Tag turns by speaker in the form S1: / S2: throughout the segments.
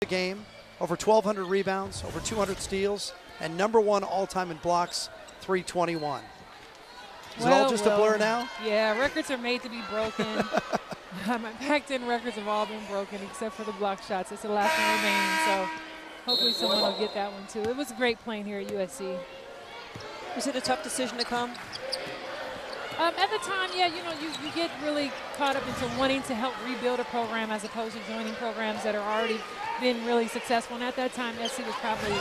S1: the game, over 1,200 rebounds, over 200 steals, and #1 all-time in blocks, 321. Is it all just a blur now?
S2: Yeah, records are made to be broken. My Pac-10 records have all been broken except for the block shots. It's the last one remaining, so hopefully someone will get that one too. It was great playing here at USC.
S3: Was it a tough decision to come?
S2: At the time, yeah, you know, you get really caught up into wanting to help rebuild a program as opposed to joining programs that are already been really successful. And at that time, SC was probably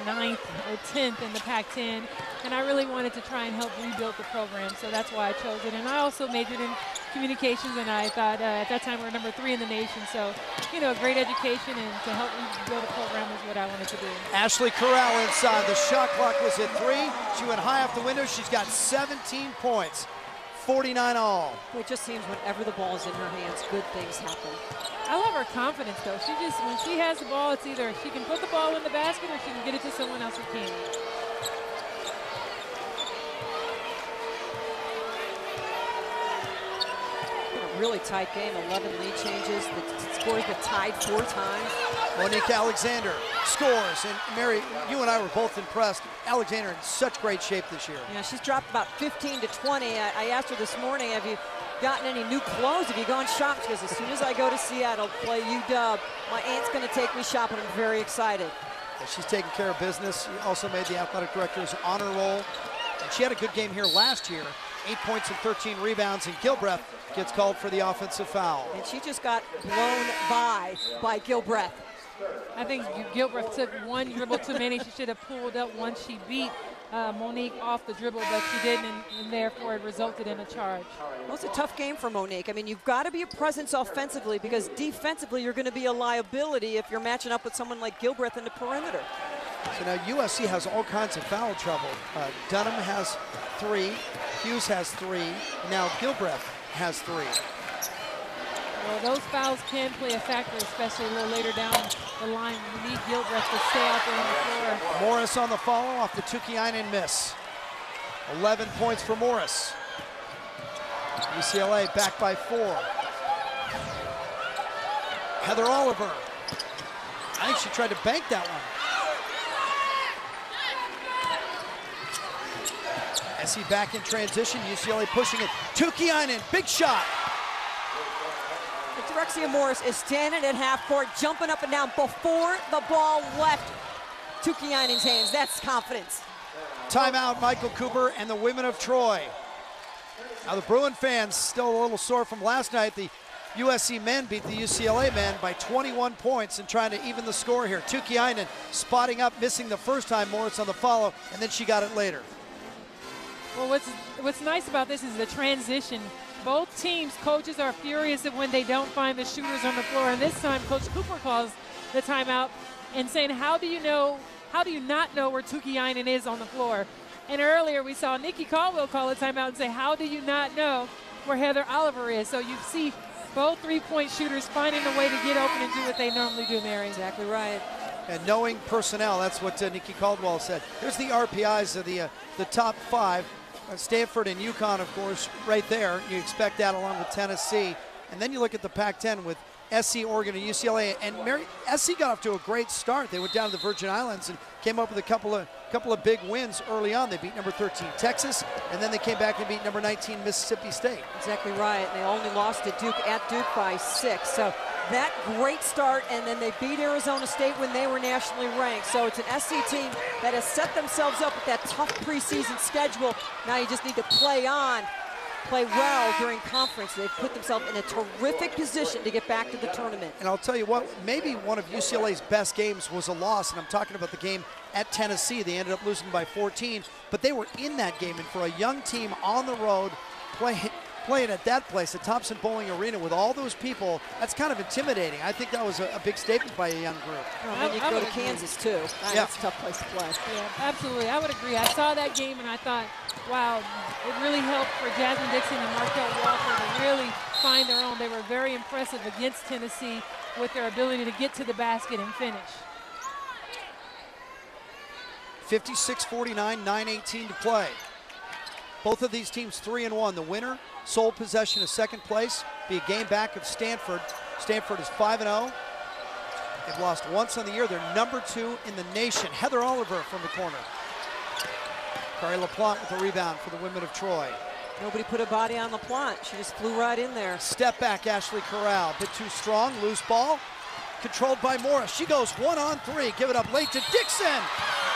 S2: 9th or 10th in the Pac-10, and I really wanted to try and help rebuild the program, so that's why I chose it. And I also majored in communications, and I thought at that time we were #3 in the nation, so, you know, great education and to help rebuild a program is what I wanted to do.
S1: Ashley Corral inside. The shot clock was at 3. She went high off the window. She's got 17 points, 49 all.
S3: It just seems whenever the ball is in her hands, good things happen.
S2: I love her confidence, though. She just, when she has the ball, it's either she can put the ball in the basket or she can get it to someone else who can.
S3: Really tight game, 11 lead changes. The scores been tied 4 times.
S1: Monique Alexander scores, and Mary, you and I were both impressed. Alexander in such great shape this year.
S3: Yeah, she's dropped about 15 to 20. I asked her this morning, have you gotten any new clothes? Have you gone shopping? She goes, as soon as I go to Seattle, play UW, my aunt's going to take me shopping. I'm very excited.
S1: She's taking care of business. She also made the athletic director's honor roll. And she had a good game here last year. 8 points and 13 rebounds, and Gilbreth gets called for the offensive foul.
S3: And she just got blown by Gilbreth.
S2: I think Gilbreth took one dribble too many. She should have pulled up once she beat Monique off the dribble, but she didn't, and therefore it resulted in a charge.
S3: Well, it's a tough game for Monique. I mean, you've got to be a presence offensively because defensively you're going to be a liability if you're matching up with someone like Gilbreth in the perimeter.
S1: So now USC has all kinds of foul trouble. Dunham has 3, Hughes has 3, and now Gilbreth has 3.
S2: Well, those fouls can play a factor, especially a little later down the line. You need Gilbreth to stay out there on the floor.
S1: Morris on the follow off the Tukiainen miss. 11 points for Morris. UCLA back by 4. Heather Oliver. I think she tried to bank that one. SC back in transition, UCLA pushing it. Tukiainen, big shot.
S3: Drexia Morris is standing at half court, jumping up and down before the ball left Tukiainen's hands. That's confidence.
S1: Timeout, Michael Cooper and the women of Troy. Now the Bruin fans still a little sore from last night. The USC men beat the UCLA men by 21 points and trying to even the score here. Tukiainen spotting up, missing the first time, Morris on the follow, and then she got it later.
S2: Well, what's nice about this is the transition. Both teams, coaches are furious when they don't find the shooters on the floor. And this time, Coach Cooper calls the timeout and saying, how do you not know where Tukiainen is on the floor? And earlier we saw Nikki Caldwell call a timeout and say, how do you not know where Heather Oliver is? So you see both three-point shooters finding a way to get open and do what they normally do, Mary.
S3: Exactly right.
S1: And knowing personnel, that's what Nikki Caldwell said. Here's the RPIs of the top 5. Stanford and UConn, of course, right there. You expect that along with Tennessee. And then you look at the Pac-10 with SC, Oregon, and UCLA. And Mary, SC got off to a great start. They went down to the Virgin Islands and came up with a couple of big wins early on. They beat number 13 Texas, and then they came back and beat number 19 Mississippi State. Exactly right.
S3: They only lost to Duke at Duke by 6. So that great start, and then they beat Arizona State when they were nationally ranked. So it's an SC team that has set themselves up with that tough preseason schedule. Now you just need to play well during conference. They've put themselves in a terrific position to get back to the tournament.
S1: And I'll tell you what, maybe one of UCLA's best games was a loss, and I'm talking about the game at Tennessee. They ended up losing by 14, but they were in that game, and for a young team on the road, playing at that place, the Thompson Bowling Arena, with all those people, that's kind of intimidating. I think that was a big statement by a young group.
S3: Well, then you go to Kansas, too. That's a tough place to play.
S2: Yeah, absolutely. I would agree. I saw that game, and I thought, wow, it really helped for Jasmine Dixon and Markel Walker to really find their own. They were very impressive against Tennessee with their ability to get to the basket and finish.
S1: 56-49, 9:18 to play. Both of these teams 3-1. The winner, sole possession of second place, be a game back of Stanford. Stanford is 5-0. They've lost once on the year. They're #2 in the nation. Heather Oliver from the corner. Kari LaPlante with the rebound for the women of Troy.
S3: Nobody put a body on LaPlante. She just flew right in there.
S1: Step back, Ashley Corral. Bit too strong, loose ball. Controlled by Morris. She goes 1-on-3. Give it up late to Dixon.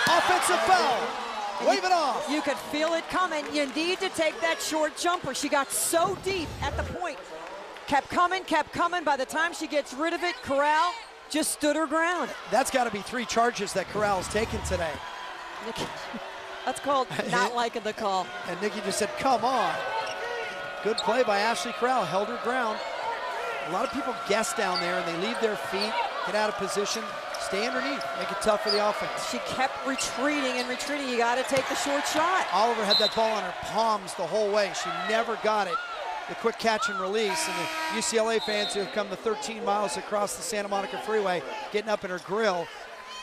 S1: Offensive foul. Wave it off.
S3: You could feel it coming. You need to take that short jumper. She got so deep at the point. Kept coming, kept coming. By the time she gets rid of it, Corral just stood her ground.
S1: That's got to be 3 charges that Corral's taken today.
S3: That's called not liking the call.
S1: And Nikki just said, come on. Good play by Ashley Corral, held her ground. A lot of people guess down there and they leave their feet, get out of position, stay underneath, make it tough for the offense.
S3: She kept retreating and retreating. You got to take the short shot.
S1: Oliver had that ball on her palms the whole way. She never got it. The quick catch and release, and the UCLA fans who have come the 13 miles across the Santa Monica Freeway, getting up in her grill,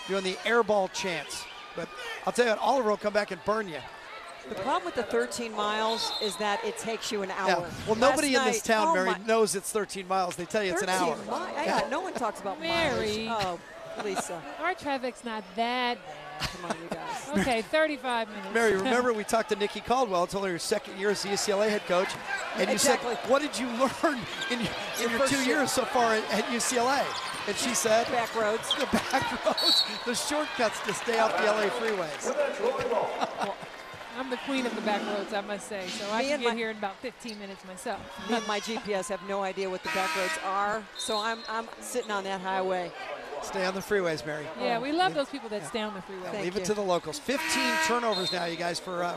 S1: doing the air ball chants. But I'll tell you what, Oliver will come back and burn you.
S3: The problem with the 13 miles is that it takes you an hour.
S1: Yeah. Well, nobody in this town, Mary, knows it's 13 miles. They tell you it's an hour.
S3: Yeah, no one talks about
S2: Mary.
S3: mileage. Oh, Lisa.
S2: Our traffic's not that bad.
S3: Come on, you guys.
S2: Okay, 35 minutes.
S1: Mary, remember we talked to Nikki Caldwell, told her your second year as the UCLA head coach, and you said, what did you learn in your 2 years so far at UCLA? And she said,
S3: back roads.
S1: The back roads, the shortcuts to stay off the LA freeways.
S2: Well, I'm the queen of the back roads, I must say, so I can get here in about 15 minutes myself.
S3: Me and my GPS have no idea what the back roads are, so I'm sitting on that highway.
S1: Stay on the freeways, Mary.
S2: Yeah, we love those people that stay on the freeway.
S1: Leave it to the locals. 15 turnovers now, you guys, for